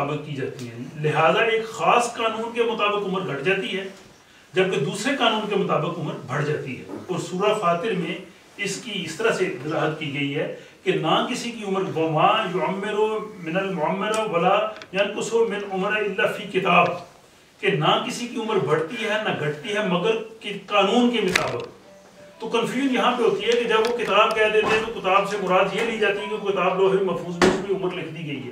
مطابق کی جاتی ہیں، لہٰذا ایک خاص قانون کے مطابق عمر گھٹ جاتی ہے جبکہ دوسرے قانون کے مطابق عمر بڑھ جاتی ہے۔ اور سورہ فاطر میں اس کی اس طرح سے وضاحت کی گئی ہے کہ نہ کسی کی عمر وما یعمر من المعمر ولا ينقص من عمر الا فی کتاب، کہ نہ کسی کی عمر بڑھتی ہے نہ گھٹتی ہے مگر قانون کے مطابق۔ تو کنفیوژن یہاں پہ ہوتی ہے کہ جب وہ کتاب کہہ دیتے ہیں تو کتاب سے مراد یہ لی جاتی ہے کہ کتاب لوح محفوظ میں اس کی عمر لکھ دی گئی ہے،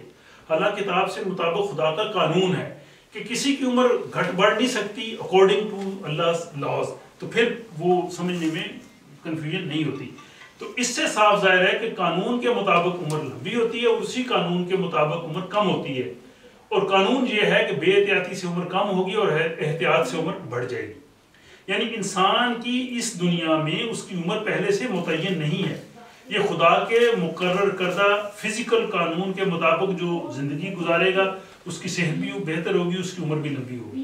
حالانکہ کتاب سے مطابق خدا کا قانون ہے کہ کسی کی عمر گھٹ بڑھ نہیں سکتی اکارڈنگ ٹو Allah's laws، تو پھر وہ سمجھنے میں کنفیوژن نہیں ہوتی۔ تو اس سے صاف ظاہر ہے کہ قانون کے مطابق عمر لمبی ہوتی ہے اور اسی قانون کے مطابق عمر کم ہوتی ہے، اور قانون یہ ہے کہ بے احتیاطی سے عمر کم ہوگی اور احتیاط سے عمر بڑھ جائے گی۔ یعنی انسان کی اس دنیا میں اس کی عمر پہلے سے متعین نہیں ہے، یہ خدا کے مقرر کردہ فزیکل قانون کے مطابق جو زندگی گزارے گا اس کی صحت بھی بہتر ہوگی، اس کی عمر بھی لمبی ہوگی،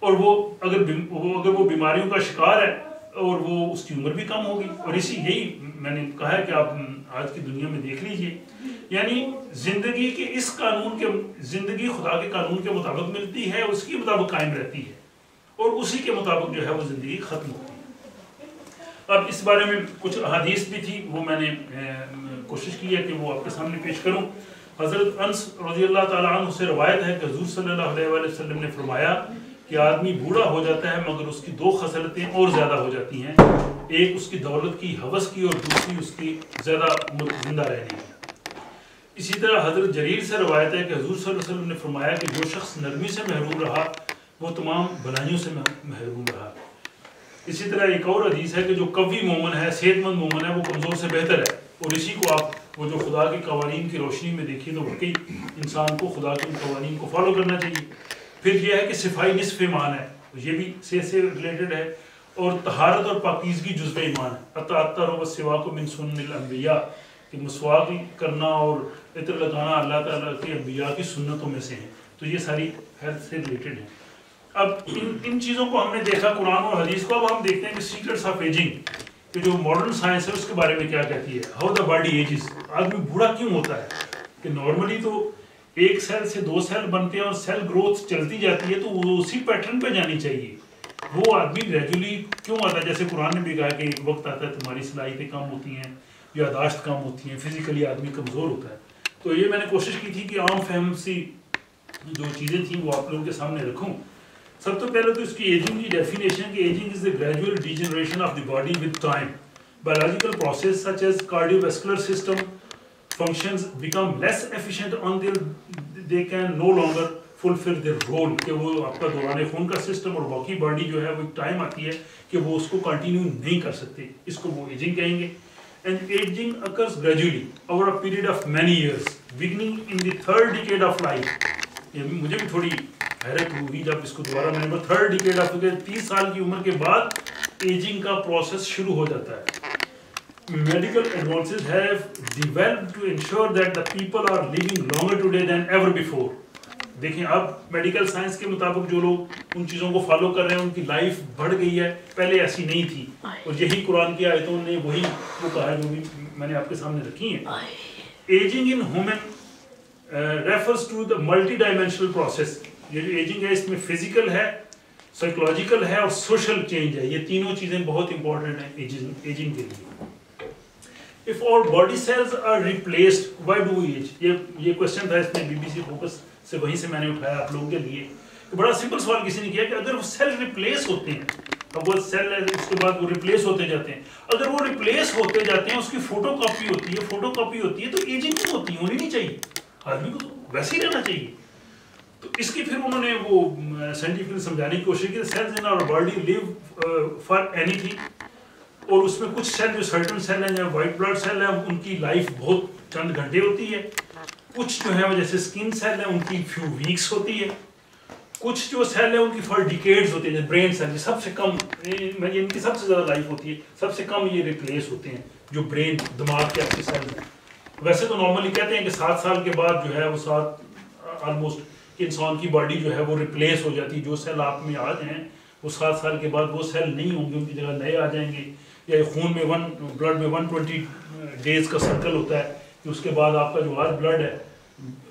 اور وہ اگر وہ بیماریوں کا شکار ہے اور وہ اس کی عمر بھی کم ہوگی۔ اور یہی میں نے کہا ہے کہ آپ آج کی دنیا میں دیکھ لیجئے، یعنی زندگی کے اس قانون کے زندگی خدا کے قانون کے مطابق ملتی ہے، اس کے مطابق قائم رہتی ہے، اور اسی کے مطابق جو ہے وہ زندگی ختم ہوتی ہے۔ اب اس بارے میں کچھ احادیث بھی تھی، وہ میں نے کوشش کی ہے کہ وہ آپ کے سامنے پیش کروں۔ حضرت انس رضی اللہ تعالیٰ عنہ سے روایت ہے کہ حضور صلی اللہ علیہ وآلہ وسلم نے فرمایا کہ آدمی بوڑھا ہو جاتا ہے مگر اس کی دو خصلتیں اور زیادہ ہو جاتی ہیں، ایک اس کی دولت کی ہوس کی اور دوسری اس کی زیادہ زندہ رہنے کی۔ اسی طرح حضرت جریر سے روایت ہے کہ حضور صلی اللہ علیہ وسلم نے فرمایا کہ جو شخص نرمی سے محروم رہا وہ تمام بھلائیوں سے محروم رہا۔ اسی طرح ایک اور حدیث ہے کہ جو قوی مومن ہے، صحت مند مومن ہے، وہ کمزور سے بہتر ہے، اور اسی کو آپ وہ جو خدا کے قوانین کی روشنی میں دیکھیے تو واقعی انسان کو خدا کے قوانین کو فالو کرنا چاہیے۔ پھر یہ ہے کہ صفائی نصف ایمان ہے، یہ بھی صحت سے ریلیٹڈ ہے، اور طہارت اور پاکیزگی جزو ایمان ہے۔ الطہر والسواک من سنن الانبیاء، کہ مسواک کرنا اور عطر لگانا اللہ تعالیٰ کے انبیاء کی سنتوں میں سے ہیں، تو یہ ساری ہیلتھ سے ریلیٹڈ ہیں۔ اب ان چیزوں کو ہم نے دیکھا قرآن اور حدیث کو، اب ہم دیکھتے ہیں کہ سیکرٹس آف ایجنگ کہ جو ماڈرن سائنس ہے اس کے بارے میں کیا کہتی ہے، ہاؤ دا باڈی ایجز، آدمی بوڑھا کیوں ہوتا ہے؟ کہ نارملی تو ایک سیل سے دو سیل بنتے ہیں اور سیل گروتھ چلتی جاتی ہے تو وہ اسی پیٹرن پہ جانی چاہیے، وہ آدمی گریجولی کیوں آتا ہے؟ جیسے قرآن نے بھی کہا کہ ایک وقت آتا ہے تمہاری صلاحیتیں کم ہوتی ہیں، یاداشت کم ہوتی ہیں، فزیکلی آدمی کمزور ہوتا ہے۔ تو یہ میں نے کوشش کی تھی کہ عام فہم سی جو چیزیں تھیں وہ آپ لوگوں کے سامنے رکھوں۔ سب تو پہلے تو اس کی ایجنگ کی ڈیفینیشن کہ ageing is the gradual degeneration of the body with time. Biological process such as cardiovascular system functions become less efficient until they can no longer fulfill their role، کہ وہ آپ کا دوران خون کا سسٹم اور باقی باڈی جو ہے وہ ایک ٹائم آتی ہے کہ وہ اس کو کنٹینیو نہیں کر سکتے، اس کو وہ ایجنگ کہیں گے۔ And aging occurs gradually over a period of many years, beginning in the third decade of life۔ مجھے بھی تھوڑی حیرت ہوئی جب اس کو دوبارہ میں نے تھرڈ ڈیکیڈ آف 30 سال کی عمر کے بعد ایجنگ کا پروسیس شروع ہو جاتا ہے۔ Medical advances have developed to ensure that the people are living longer today than ever before. دیکھیں اب میڈیکل سائنس کے مطابق جو لوگ ان چیزوں کو فالو کر رہے ہیں ان کی لائف بڑھ گئی ہے، پہلے ایسی نہیں تھی، اور یہی قرآن کی آیتوں نے وہی وہ کہا ہے جو بھی میں نے آپ کے سامنے رکھی ہیں۔ Ageing in human refers to the multi dimensional process, یہ جو ایجنگ ہے اس میں فزیکل ہے، سائیکولوجیکل ہے اور سوشل چینج ہے، یہ تینوں چیزیں بہت امپورٹنٹ ہیں ایجنگ کے لیے۔ If our body cells are replaced, why do we age؟ یہ کوشچن تھا اس میں BBC فوکس سے، وہیں سے میں نے اٹھایا آپ لوگوں کے لیے۔ بڑا سمپل سوال کسی نے کیا کہ اگر وہ سیل ریپلیس ہوتے ہیں، اب وہ سیل ہے اس کے بعد وہ ریپلیس ہوتے جاتے ہیں، اگر وہ ریپلیس ہوتے جاتے ہیں اس کی فوٹو کاپی ہوتی ہے تو ایجنگ کیوں ہوتی ہے؟ ہونی نہیں چاہیے، آدمی کو ویسے ہی رہنا چاہیے۔ تو اس کی پھر انہوں نے وہ سائنٹیفکلی سمجھانے کی کوشش کی، cells in our body live for anything, اور اس میں کچھ سیل جو سرٹن سیل ہیں یا وائٹ بلڈ سیل ہیں ان کی لائف بہت چند گھنٹے ہوتی ہے، کچھ جو ہے وہ جیسے اسکن سیل ہیں ان کی فیو ویکس ہوتی ہے، کچھ جو سیل ہیں ان کی فار ڈیکیڈز ہوتی ہے، برین سیل سب سے کم، ان کی سب سے زیادہ لائف ہوتی ہے، سب سے کم یہ ریپلیس ہوتے ہیں جو برین دماغ کے آپ کے سیل ہیں۔ ویسے تو نارملی کہتے ہیں کہ 7 سال کے بعد جو ہے وہ آلموسٹ انسان کی باڈی جو ہے وہ ریپلیس ہو جاتی ہے، جو سیل آپ میں آج ہیں وہ 7 سال کے بعد وہ سیل نہیں ہوں گے، ان کی جگہ نئے آ جائیں گے، یا خون میں بلڈ میں 120 ڈیز کا سرکل ہوتا ہے کہ اس کے بعد آپ کا جو آج بلڈ ہے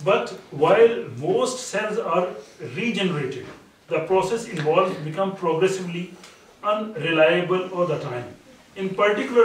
But while most cells are regenerated, the process involved become progressively unreliable all the time. In particular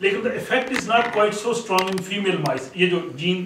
لیکن the effect is not quite so strong in female mice. یہ جو جین